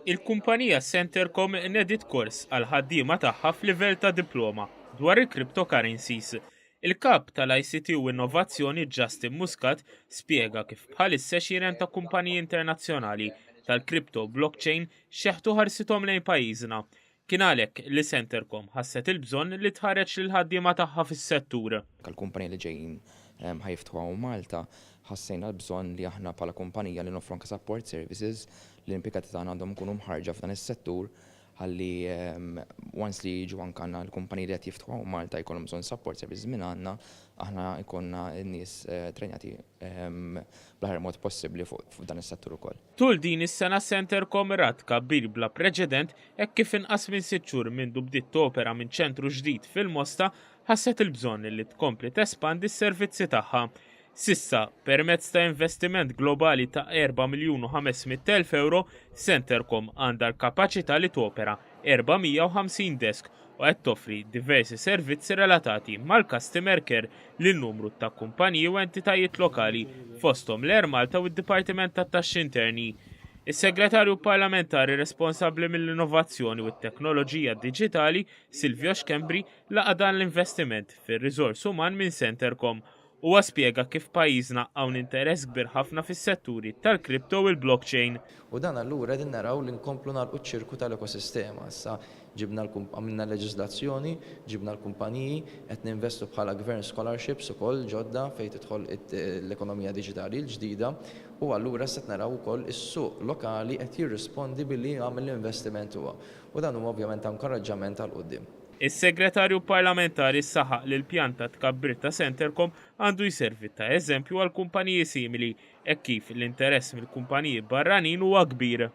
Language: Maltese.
Il-kumpanija Centercom nedit kors għal ħaddiema tagħha f'livell ta' diploma dwar il-cryptocurrencies. Il-kap tal-ICT u Innovazzjoni Justin Muscat spjega kif bħalissa xiren ta' kumpaniji internazzjonali tal-crypto blockchain xeħtu ħarsithom lejn pajjiżna. Kien għalhekk li Centercom ħasset il-bżonn li tħareġ lil ħaddiema tagħha fis-settur. Kal-kumpaniji li ġejjin ħajftħu Malta, ħassejna l-bżonn li aħna bħala kumpanija li nofru anke support services li l-impjegati tagħna għandhom ikunu mħarġa f'dan is-settur ħalli once li jiġu anke għandna l-kumpaniji li qed jiftħu Malta jkollhom bżonn support services minn għandna, aħna jkollna n-nies trenjati bl-aħjar mod possibbli fuq dan is-settur ukoll. Tul din is-sena Centercom rat kabbir bla preċedent hekk kif inqas minn 6 xhur mindu bdiet topera minn ċentru ġdid fil-Mosta ħasset il-bżonn li tkompli tespandi s-servizzi tagħha. Sissa, permezz ta' investiment globali ta' 4,500,000 euro, Centercom għandha l-kapaċità li topera 450 desk u qed toffri diversi servizzi relatati mal-customer care lil numru ta' kumpaniji u entitajiet lokali fosthom l-Air Malta u d-Dipartiment tat-Taxxi Interni. Is-Segretarju Parlamentari responsabbli mill-Innovazzjoni u t-Teknoloġija Diġitali, Silvio Xkembri, laqa dan l-investiment fir-riżors uman minn Centercom u spjega kif pajjiżna hawn interess kbir ħafna fis-setturi tal-kripto u l-blockchain. U dan allura din naraw li nkomplu nagħlqu ċ-ċirku tal-ekosistema. Issa għamilna leġiżlazzjoni, ġibna l-kumpaniji, qed ninvestu bħala gvern scholarships ukoll ġodda fejn tidħol l-ekonomija diġitali l-ġdida u allura se naraw ukoll is-suq lokali qed jirrispondi billi jagħmel l-investiment huwa. U dan huwa ovvjament inkoraġġament għal quddiem. Is-Segretarju Parlamentari saħaq li l-pjan ta' tkabbir ta' Centercom għandu jservi ta' eżempju għal kumpaniji simili hekk kif l-interess mill-kumpaniji barranin huwa kbir.